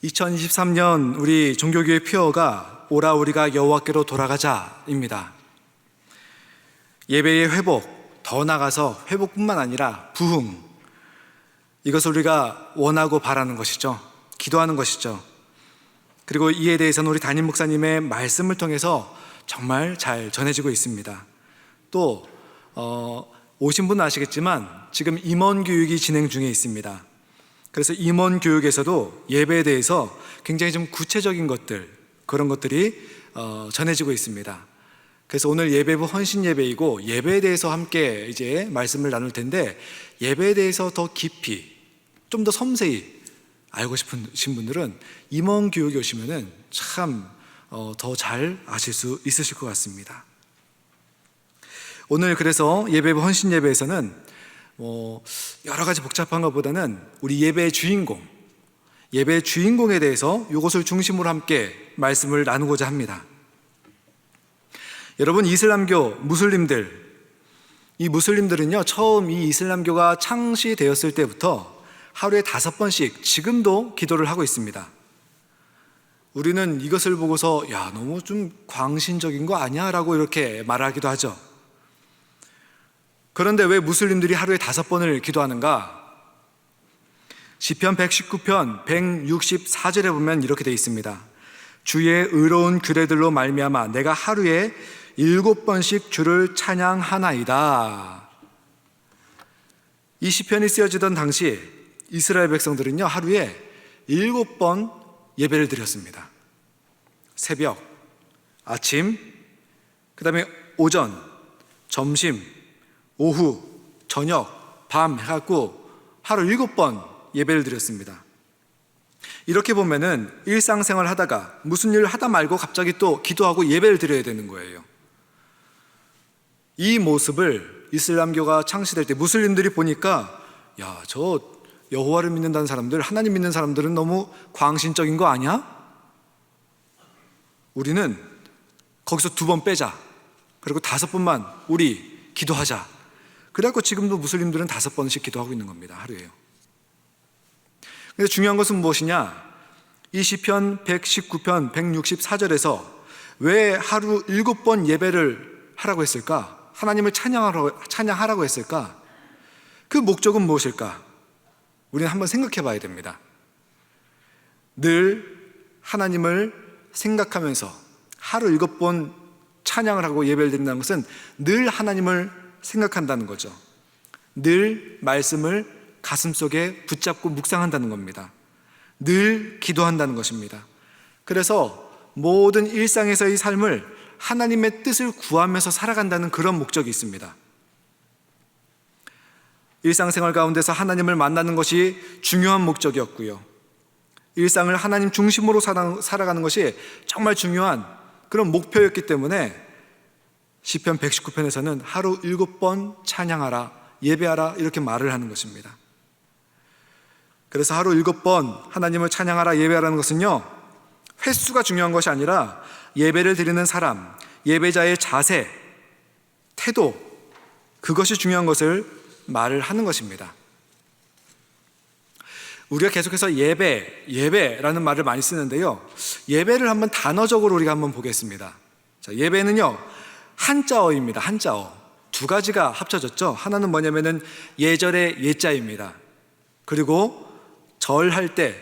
2023년 우리 종교교회 퓨어가 오라 우리가 여호와께로 돌아가자입니다. 예배의 회복, 더 나아가서 회복뿐만 아니라 부흥, 이것을 우리가 원하고 바라는 것이죠. 기도하는 것이죠. 그리고 이에 대해서는 우리 담임 목사님의 말씀을 통해서 정말 잘 전해지고 있습니다. 또 오신 분은 아시겠지만 지금 임원 교육이 진행 중에 있습니다. 그래서 임원 교육에서도 예배에 대해서 굉장히 좀 구체적인 것들, 그런 것들이 전해지고 있습니다. 그래서 오늘 예배부 헌신 예배이고, 예배에 대해서 함께 이제 말씀을 나눌 텐데, 예배에 대해서 더 깊이, 좀 더 섬세히 알고 싶으신 분들은 임원 교육에 오시면은 참 더 잘 아실 수 있으실 것 같습니다. 오늘 그래서 예배부 헌신 예배에서는 여러 가지 복잡한 것보다는 우리 예배의 주인공, 예배의 주인공에 대해서 이것을 중심으로 함께 말씀을 나누고자 합니다. 여러분, 이슬람교 무슬림들, 이 무슬림들은요, 처음 이 이슬람교가 창시되었을 때부터 하루에 5번씩 지금도 기도를 하고 있습니다. 우리는 이것을 보고서 야, 너무 좀 광신적인 거 아니야? 라고 이렇게 말하기도 하죠. 그런데 왜 무슬림들이 하루에 5번을 기도하는가? 시편 119편 164절에 보면 이렇게 되어 있습니다. 주의 의로운 규례들로 말미암아 내가 하루에 7번씩 주를 찬양하나이다. 이 시편이 쓰여지던 당시 이스라엘 백성들은요, 하루에 7번 예배를 드렸습니다. 새벽, 아침, 그 다음에 오전, 점심, 오후, 저녁, 밤 해갖고 하루 7번 예배를 드렸습니다. 이렇게 보면은 일상생활 하다가 무슨 일을 하다 말고 갑자기 또 기도하고 예배를 드려야 되는 거예요. 이 모습을 이슬람교가 창시될 때 무슬림들이 보니까 야, 저 여호와를 믿는다는 사람들, 하나님 믿는 사람들은 너무 광신적인 거 아니야? 우리는 거기서 2번 빼자. 그리고 5번만 우리 기도하자. 그래갖고 지금도 무슬림들은 5번씩 기도하고 있는 겁니다. 하루에요. 근데 중요한 것은 무엇이냐? 이 시편 119편 164절에서 왜 하루 7번 예배를 하라고 했을까? 하나님을 찬양하라고 했을까? 그 목적은 무엇일까? 우리는 한번 생각해 봐야 됩니다. 늘 하나님을 생각하면서 하루 7번 찬양을 하고 예배를 드린다는 것은 늘 하나님을 생각한다는 거죠. 늘 말씀을 가슴속에 붙잡고 묵상한다는 겁니다. 늘 기도한다는 것입니다. 그래서 모든 일상에서의 삶을 하나님의 뜻을 구하면서 살아간다는 그런 목적이 있습니다. 일상생활 가운데서 하나님을 만나는 것이 중요한 목적이었고요. 일상을 하나님 중심으로 살아가는 것이 정말 중요한 그런 목표였기 때문에 시편 119편에서는 하루 7번 찬양하라, 예배하라 이렇게 말을 하는 것입니다. 그래서 하루 7번 하나님을 찬양하라, 예배하라는 것은요, 횟수가 중요한 것이 아니라 예배를 드리는 사람, 예배자의 자세, 태도, 그것이 중요한 것을 말을 하는 것입니다. 우리가 계속해서 예배라는 말을 많이 쓰는데요, 예배를 한번 단어적으로 우리가 한번 보겠습니다. 자, 예배는요, 한자어입니다. 한자어. 2가지가 합쳐졌죠. 하나는 뭐냐면은 예절의 예자입니다. 그리고 절할 때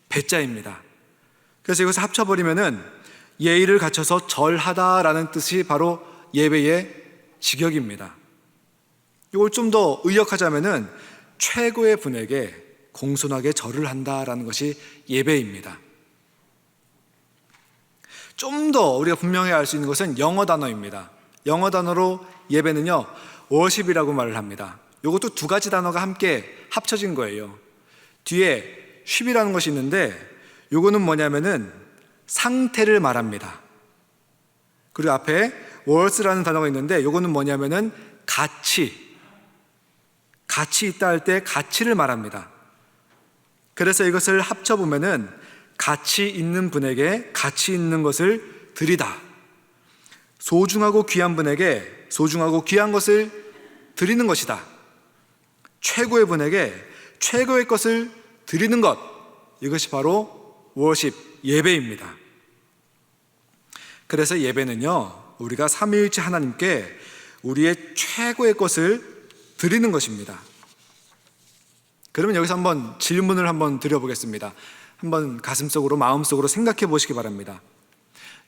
배자입니다. 그래서 이것을 합쳐버리면은 예의를 갖춰서 절하다라는 뜻이 바로 예배의 직역입니다. 이걸 좀 더 의역하자면은 최고의 분에게 공손하게 절을 한다라는 것이 예배입니다. 좀 더 우리가 분명히 알 수 있는 것은 영어 단어입니다. 영어 단어로 예배는요, worship이라고 말을 합니다. 이것도 2가지 단어가 함께 합쳐진 거예요. 뒤에 ship이라는 것이 있는데 이거는 뭐냐면은 상태를 말합니다. 그리고 앞에 worth라는 단어가 있는데 이거는 뭐냐면은 가치 있다 할 때 가치를 말합니다. 그래서 이것을 합쳐보면은 가치 있는 분에게 가치 있는 것을 드리다, 소중하고 귀한 분에게 소중하고 귀한 것을 드리는 것이다, 최고의 분에게 최고의 것을 드리는 것, 이것이 바로 워십, 예배입니다. 그래서 예배는요, 우리가 삼위일체 하나님께 우리의 최고의 것을 드리는 것입니다. 그러면 여기서 한번 질문을 한번 드려보겠습니다. 한번 가슴속으로, 마음속으로 생각해 보시기 바랍니다.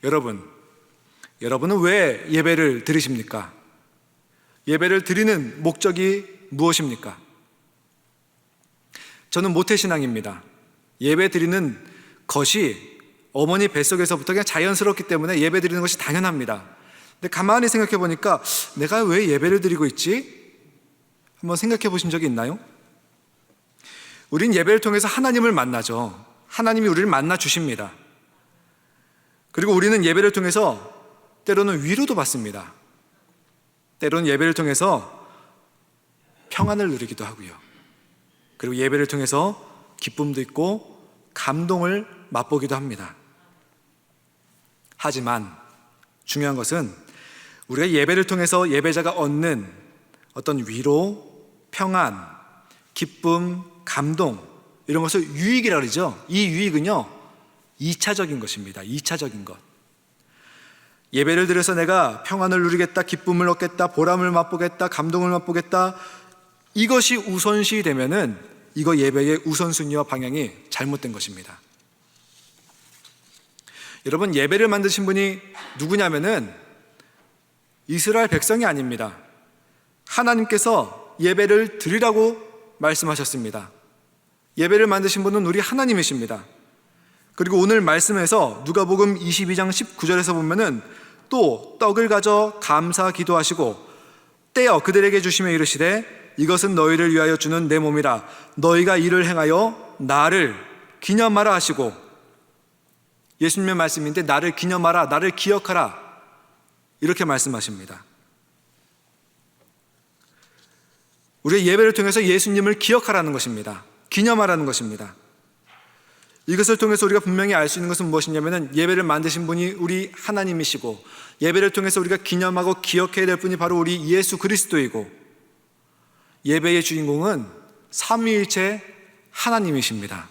여러분은 왜 예배를 드리십니까? 예배를 드리는 목적이 무엇입니까? 저는 모태신앙입니다. 예배 드리는 것이 어머니 뱃속에서부터 그냥 자연스럽기 때문에 예배 드리는 것이 당연합니다. 근데 가만히 생각해 보니까 내가 왜 예배를 드리고 있지? 한번 생각해 보신 적이 있나요? 우린 예배를 통해서 하나님을 만나죠. 하나님이 우리를 만나 주십니다. 그리고 우리는 예배를 통해서 때로는 위로도 받습니다. 때로는 예배를 통해서 평안을 누리기도 하고요. 그리고 예배를 통해서 기쁨도 있고 감동을 맛보기도 합니다. 하지만 중요한 것은 우리가 예배를 통해서 예배자가 얻는 어떤 위로, 평안, 기쁨, 감동, 이런 것을 유익이라고 그러죠. 이 유익은요, 2차적인 것입니다. 2차적인 것. 예배를 드려서 내가 평안을 누리겠다, 기쁨을 얻겠다, 보람을 맛보겠다, 감동을 맛보겠다, 이것이 우선시 되면은 이거 예배의 우선순위와 방향이 잘못된 것입니다. 여러분, 예배를 만드신 분이 누구냐면은 이스라엘 백성이 아닙니다. 하나님께서 예배를 드리라고 말씀하셨습니다. 예배를 만드신 분은 우리 하나님이십니다. 그리고 오늘 말씀에서 누가복음 22장 19절에서 보면은 또 떡을 가져 감사 기도하시고 떼어 그들에게 주시며 이르시되 이것은 너희를 위하여 주는 내 몸이라 너희가 이를 행하여 나를 기념하라 하시고, 예수님의 말씀인데 나를 기념하라, 나를 기억하라, 이렇게 말씀하십니다. 우리의 예배를 통해서 예수님을 기억하라는 것입니다. 기념하라는 것입니다. 이것을 통해서 우리가 분명히 알 수 있는 것은 무엇이냐면 예배를 만드신 분이 우리 하나님이시고 예배를 통해서 우리가 기념하고 기억해야 될 분이 바로 우리 예수 그리스도이고 예배의 주인공은 삼위일체 하나님이십니다.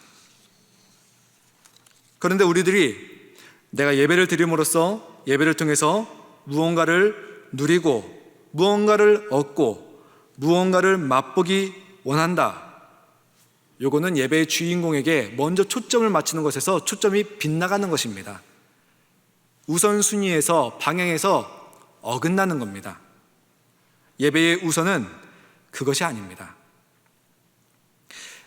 그런데 우리들이 내가 예배를 드림으로써 예배를 통해서 무언가를 누리고 무언가를 얻고 무언가를 맛보기 원한다. 요거는 예배의 주인공에게 먼저 초점을 맞추는 것에서 초점이 빗나가는 것입니다. 우선순위에서 방향에서 어긋나는 겁니다. 예배의 우선은 그것이 아닙니다.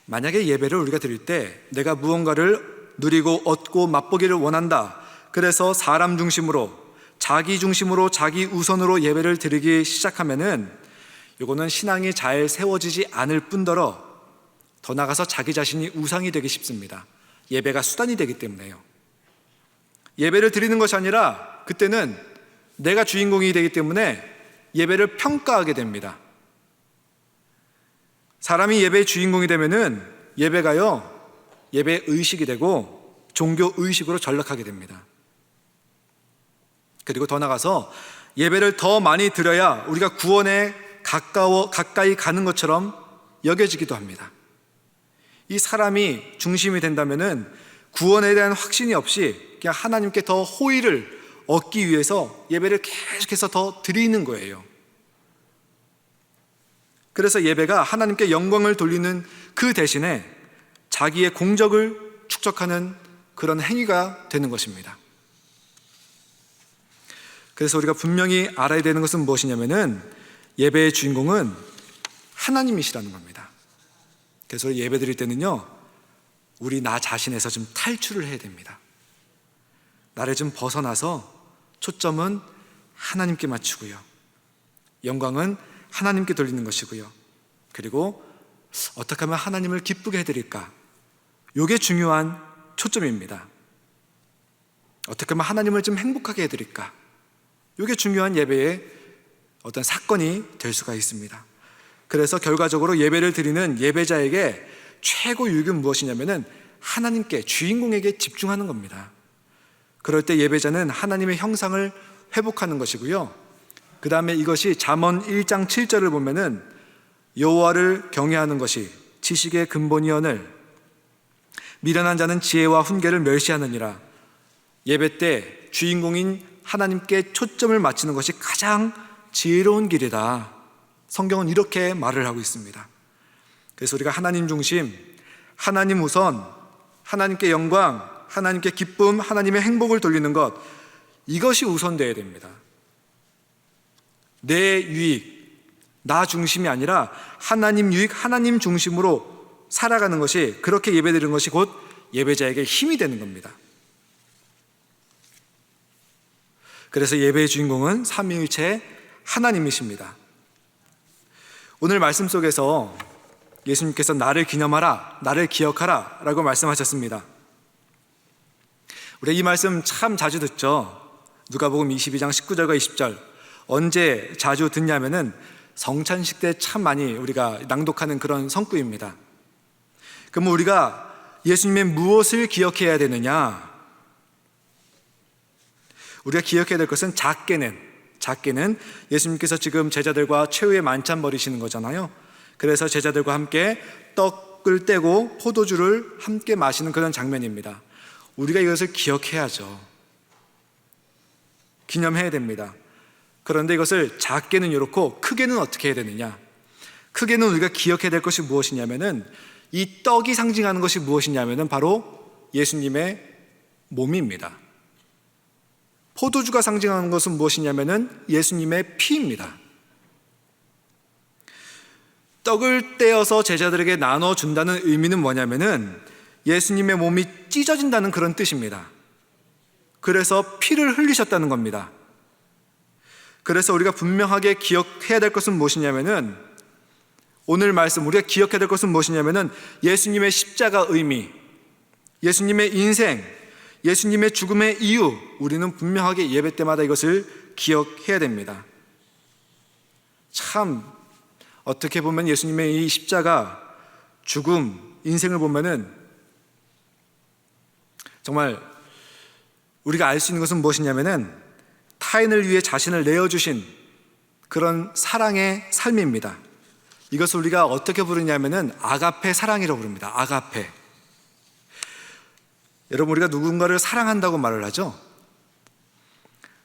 만약에 예배를 우리가 드릴 때 내가 무언가를 누리고 얻고 맛보기를 원한다. 그래서 사람 중심으로, 자기 중심으로, 자기 우선으로 예배를 드리기 시작하면은 요거는 신앙이 잘 세워지지 않을 뿐더러 더 나아가서 자기 자신이 우상이 되기 쉽습니다. 예배가 수단이 되기 때문에요. 예배를 드리는 것이 아니라 그때는 내가 주인공이 되기 때문에 예배를 평가하게 됩니다. 사람이 예배의 주인공이 되면은 예배가요, 예배 의식이 되고 종교 의식으로 전락하게 됩니다. 그리고 더 나아가서 예배를 더 많이 드려야 우리가 구원에 가까이 가는 것처럼 여겨지기도 합니다. 이 사람이 중심이 된다면은 구원에 대한 확신이 없이 그냥 하나님께 더 호의를 얻기 위해서 예배를 계속해서 더 드리는 거예요. 그래서 예배가 하나님께 영광을 돌리는 그 대신에 자기의 공적을 축적하는 그런 행위가 되는 것입니다. 그래서 우리가 분명히 알아야 되는 것은 무엇이냐면은 예배의 주인공은 하나님이시라는 겁니다. 그래서 예배 드릴 때는요, 우리 나 자신에서 좀 탈출을 해야 됩니다. 나를 좀 벗어나서 초점은 하나님께 맞추고요, 영광은 하나님께 돌리는 것이고요, 그리고 어떻게 하면 하나님을 기쁘게 해드릴까, 이게 중요한 초점입니다. 어떻게 하면 하나님을 좀 행복하게 해드릴까, 이게 중요한 예배의 어떤 사건이 될 수가 있습니다. 그래서 결과적으로 예배를 드리는 예배자에게 최고 유익은 무엇이냐면은 하나님께, 주인공에게 집중하는 겁니다. 그럴 때 예배자는 하나님의 형상을 회복하는 것이고요, 그 다음에 이것이 잠언 1장 7절을 보면은 여호와를 경외하는 것이 지식의 근본이오늘 미련한 자는 지혜와 훈계를 멸시하느니라. 예배 때 주인공인 하나님께 초점을 맞추는 것이 가장 지혜로운 길이다. 성경은 이렇게 말을 하고 있습니다. 그래서 우리가 하나님 중심, 하나님 우선, 하나님께 영광, 하나님께 기쁨, 하나님의 행복을 돌리는 것, 이것이 우선되어야 됩니다. 내 유익, 나 중심이 아니라 하나님 유익, 하나님 중심으로 살아가는 것이, 그렇게 예배드리는 것이 곧 예배자에게 힘이 되는 겁니다. 그래서 예배의 주인공은 삼위일체 하나님이십니다. 오늘 말씀 속에서 예수님께서 나를 기념하라, 나를 기억하라 라고 말씀하셨습니다. 우리가 이 말씀 참 자주 듣죠. 누가복음 22장 19절과 20절. 언제 자주 듣냐면은 성찬식 때 참 많이 우리가 낭독하는 그런 성구입니다. 그럼 우리가 예수님의 무엇을 기억해야 되느냐? 우리가 기억해야 될 것은 작게는 예수님께서 지금 제자들과 최후의 만찬 벌이시는 거잖아요. 그래서 제자들과 함께 떡을 떼고 포도주를 함께 마시는 그런 장면입니다. 우리가 이것을 기억해야죠. 기념해야 됩니다. 그런데 이것을 작게는 이렇고 크게는 어떻게 해야 되느냐? 크게는 우리가 기억해야 될 것이 무엇이냐면은, 이 떡이 상징하는 것이 무엇이냐면은 바로 예수님의 몸입니다. 포도주가 상징하는 것은 무엇이냐면은 예수님의 피입니다. 떡을 떼어서 제자들에게 나눠준다는 의미는 뭐냐면은 예수님의 몸이 찢어진다는 그런 뜻입니다. 그래서 피를 흘리셨다는 겁니다. 그래서 우리가 분명하게 기억해야 될 것은 무엇이냐면은, 오늘 말씀 우리가 기억해야 될 것은 무엇이냐면은 예수님의 십자가 의미, 예수님의 인생, 예수님의 죽음의 이유, 우리는 분명하게 예배 때마다 이것을 기억해야 됩니다. 참 어떻게 보면 예수님의 이 십자가, 죽음, 인생을 보면은 정말 우리가 알 수 있는 것은 무엇이냐면은 타인을 위해 자신을 내어주신 그런 사랑의 삶입니다. 이것을 우리가 어떻게 부르냐면은 아가페 사랑이라고 부릅니다. 아가페. 여러분, 우리가 누군가를 사랑한다고 말을 하죠.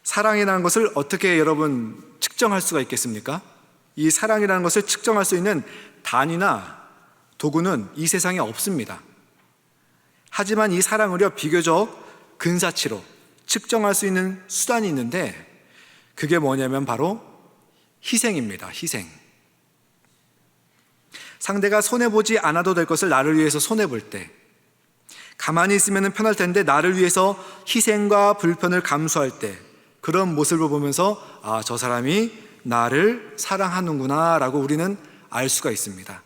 사랑이라는 것을 어떻게 여러분 측정할 수가 있겠습니까? 이 사랑이라는 것을 측정할 수 있는 단위나 도구는 이 세상에 없습니다. 하지만 이 사랑을요, 비교적 근사치로 측정할 수 있는 수단이 있는데, 그게 뭐냐면 바로 희생입니다. 희생. 상대가 손해보지 않아도 될 것을 나를 위해서 손해볼 때, 가만히 있으면 편할 텐데 나를 위해서 희생과 불편을 감수할 때, 그런 모습을 보면서 아, 저 사람이 나를 사랑하는구나 라고 우리는 알 수가 있습니다.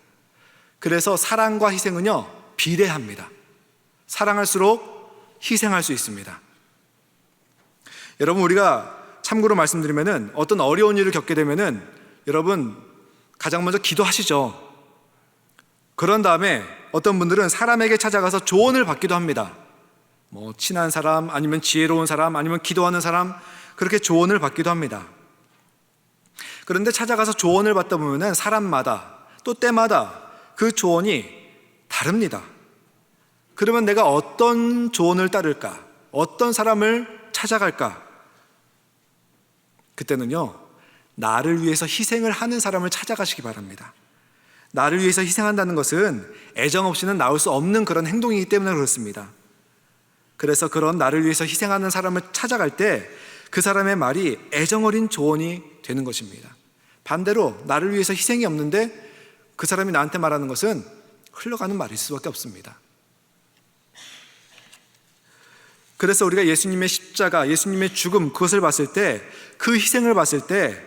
그래서 사랑과 희생은요, 비례합니다. 사랑할수록 희생할 수 있습니다. 여러분, 우리가 참고로 말씀드리면은 어떤 어려운 일을 겪게 되면은 여러분 가장 먼저 기도하시죠. 그런 다음에 어떤 분들은 사람에게 찾아가서 조언을 받기도 합니다. 뭐 친한 사람, 아니면 지혜로운 사람, 아니면 기도하는 사람, 그렇게 조언을 받기도 합니다. 그런데 찾아가서 조언을 받다 보면은 사람마다 또 때마다 그 조언이 다릅니다. 그러면 내가 어떤 조언을 따를까? 어떤 사람을 찾아갈까? 그때는요, 나를 위해서 희생을 하는 사람을 찾아가시기 바랍니다. 나를 위해서 희생한다는 것은 애정 없이는 나올 수 없는 그런 행동이기 때문에 그렇습니다. 그래서 그런 나를 위해서 희생하는 사람을 찾아갈 때 그 사람의 말이 애정 어린 조언이 되는 것입니다. 반대로 나를 위해서 희생이 없는데 그 사람이 나한테 말하는 것은 흘러가는 말일 수밖에 없습니다. 그래서 우리가 예수님의 십자가, 예수님의 죽음, 그것을 봤을 때, 그 희생을 봤을 때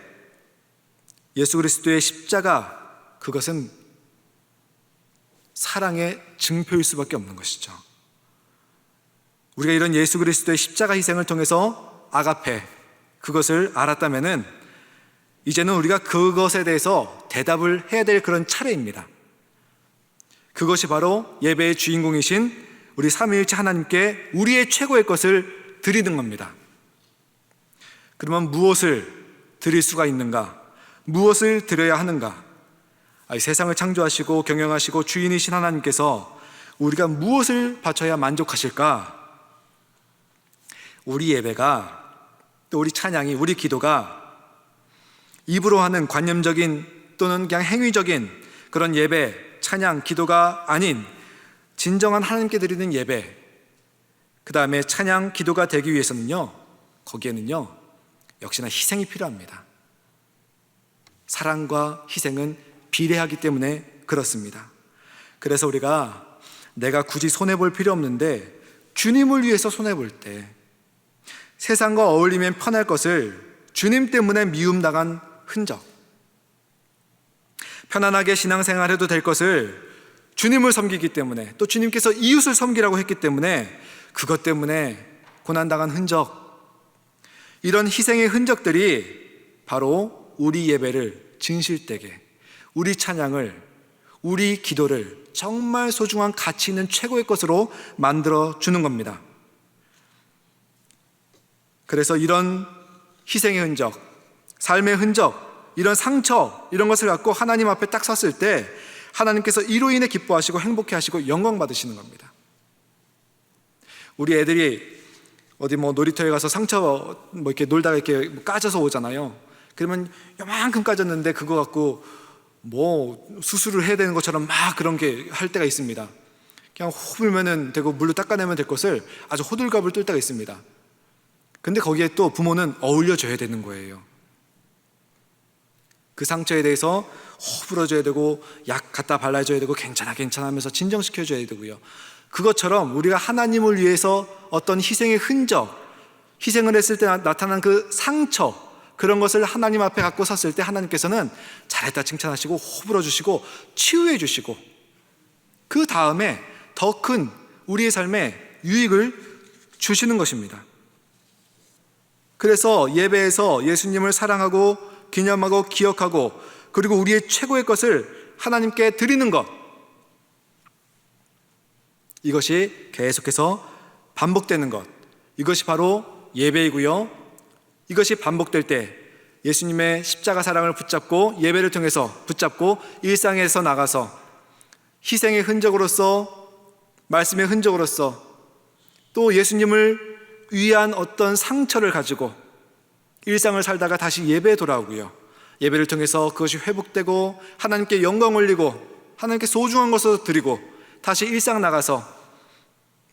예수 그리스도의 십자가, 그것은 사랑의 증표일 수밖에 없는 것이죠. 우리가 이런 예수 그리스도의 십자가 희생을 통해서 아가페, 그것을 알았다면은 이제는 우리가 그것에 대해서 대답을 해야 될 그런 차례입니다. 그것이 바로 예배의 주인공이신 우리 삼위일체 하나님께 우리의 최고의 것을 드리는 겁니다. 그러면 무엇을 드릴 수가 있는가? 무엇을 드려야 하는가? 세상을 창조하시고 경영하시고 주인이신 하나님께서 우리가 무엇을 바쳐야 만족하실까? 우리 예배가, 또 우리 찬양이, 우리 기도가 입으로 하는 관념적인 또는 그냥 행위적인 그런 예배, 찬양, 기도가 아닌 진정한 하나님께 드리는 예배, 그 다음에 찬양, 기도가 되기 위해서는요, 거기에는요 역시나 희생이 필요합니다. 사랑과 희생은 비례하기 때문에 그렇습니다. 그래서 우리가 내가 굳이 손해볼 필요 없는데 주님을 위해서 손해볼 때, 세상과 어울리면 편할 것을 주님 때문에 미움당한 흔적, 편안하게 신앙생활해도 될 것을 주님을 섬기기 때문에, 또 주님께서 이웃을 섬기라고 했기 때문에 그것 때문에 고난당한 흔적, 이런 희생의 흔적들이 바로 우리 예배를 진실되게, 우리 찬양을, 우리 기도를 정말 소중한 가치 있는 최고의 것으로 만들어 주는 겁니다. 그래서 이런 희생의 흔적, 삶의 흔적, 이런 상처, 이런 것을 갖고 하나님 앞에 딱 섰을 때 하나님께서 이로 인해 기뻐하시고 행복해 하시고 영광 받으시는 겁니다. 우리 애들이 어디 놀이터에 가서 상처 이렇게 놀다가 이렇게 까져서 오잖아요. 그러면 요만큼 까졌는데 그거 갖고 수술을 해야 되는 것처럼 막 그런 게 할 때가 있습니다. 그냥 호불면은 되고 물로 닦아내면 될 것을 아주 호들갑을 떨 때가 있습니다. 근데 거기에 또 부모는 어울려줘야 되는 거예요. 그 상처에 대해서 호불어줘야 되고 약 갖다 발라줘야 되고 괜찮아 하면서 진정시켜줘야 되고요. 그것처럼 우리가 하나님을 위해서 어떤 희생의 흔적, 희생을 했을 때 나타난 그 상처, 그런 것을 하나님 앞에 갖고 섰을 때 하나님께서는 잘했다 칭찬하시고 호불어 주시고 치유해 주시고, 그 다음에 더 큰 우리의 삶에 유익을 주시는 것입니다. 그래서 예배에서 예수님을 사랑하고 기념하고 기억하고, 그리고 우리의 최고의 것을 하나님께 드리는 것, 이것이 계속해서 반복되는 것, 이것이 바로 예배이고요. 이것이 반복될 때 예수님의 십자가 사랑을 붙잡고, 예배를 통해서 붙잡고 일상에서 나가서 희생의 흔적으로서, 말씀의 흔적으로서, 또 예수님을 위한 어떤 상처를 가지고 일상을 살다가 다시 예배에 돌아오고요. 예배를 통해서 그것이 회복되고 하나님께 영광 올리고 하나님께 소중한 것을 드리고 다시 일상 나가서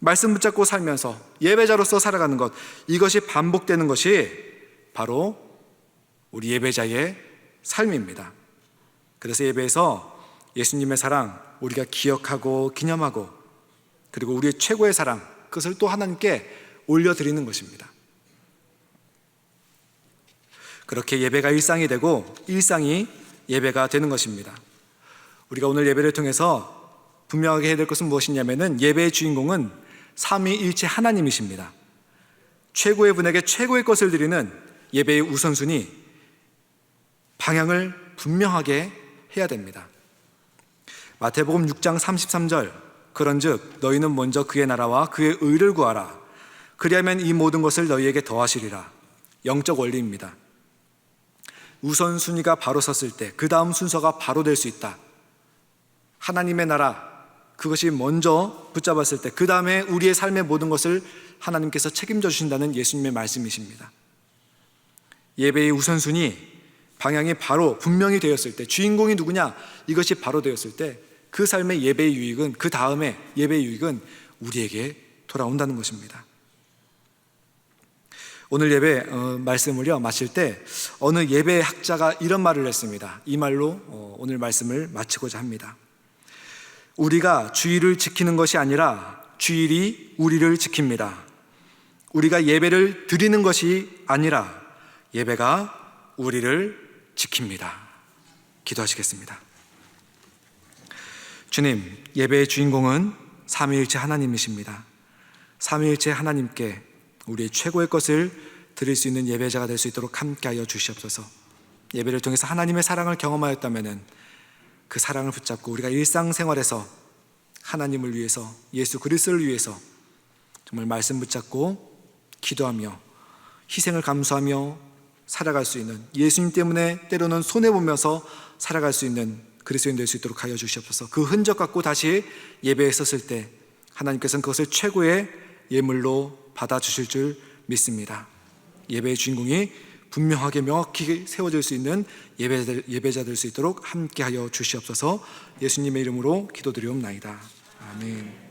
말씀 붙잡고 살면서 예배자로서 살아가는 것, 이것이 반복되는 것이 바로 우리 예배자의 삶입니다. 그래서 예배에서 예수님의 사랑 우리가 기억하고 기념하고, 그리고 우리의 최고의 사랑, 그것을 또 하나님께 올려드리는 것입니다. 그렇게 예배가 일상이 되고 일상이 예배가 되는 것입니다. 우리가 오늘 예배를 통해서 분명하게 해야 될 것은 무엇이냐면은, 예배의 주인공은 삼위일체 하나님이십니다. 최고의 분에게 최고의 것을 드리는 예배의 우선순위, 방향을 분명하게 해야 됩니다. 마태복음 6장 33절, 그런즉 너희는 먼저 그의 나라와 그의 의를 구하라. 그리하면 이 모든 것을 너희에게 더하시리라. 영적 원리입니다. 우선순위가 바로 섰을 때 그 다음 순서가 바로 될 수 있다. 하나님의 나라, 그것이 먼저 붙잡았을 때 그 다음에 우리의 삶의 모든 것을 하나님께서 책임져 주신다는 예수님의 말씀이십니다. 예배의 우선순위, 방향이 바로 분명히 되었을 때, 주인공이 누구냐, 이것이 바로 되었을 때 그 삶의 예배의 유익은, 그 다음에 예배의 유익은 우리에게 돌아온다는 것입니다. 오늘 예배 말씀을요 마칠 때 어느 예배 학자가 이런 말을 했습니다. 이 말로 오늘 말씀을 마치고자 합니다. 우리가 주일을 지키는 것이 아니라 주일이 우리를 지킵니다. 우리가 예배를 드리는 것이 아니라 예배가 우리를 지킵니다. 기도하시겠습니다. 주님, 예배의 주인공은 삼위일체 하나님이십니다. 삼위일체 하나님께 우리의 최고의 것을 드릴 수 있는 예배자가 될 수 있도록 함께하여 주시옵소서. 예배를 통해서 하나님의 사랑을 경험하였다면 그 사랑을 붙잡고 우리가 일상생활에서 하나님을 위해서, 예수 그리스도를 위해서 정말 말씀 붙잡고 기도하며 희생을 감수하며 살아갈 수 있는, 예수님 때문에 때로는 손해보면서 살아갈 수 있는 그리스도인 될 수 있도록 하여 주시옵소서. 그 흔적 갖고 다시 예배에 섰을 때 하나님께서는 그것을 최고의 예물로 받아주실 줄 믿습니다. 예배의 주인공이 분명하게 명확히 세워질 수 있는 예배자 될 수 있도록 함께하여 주시옵소서. 예수님의 이름으로 기도드리옵나이다. 아멘.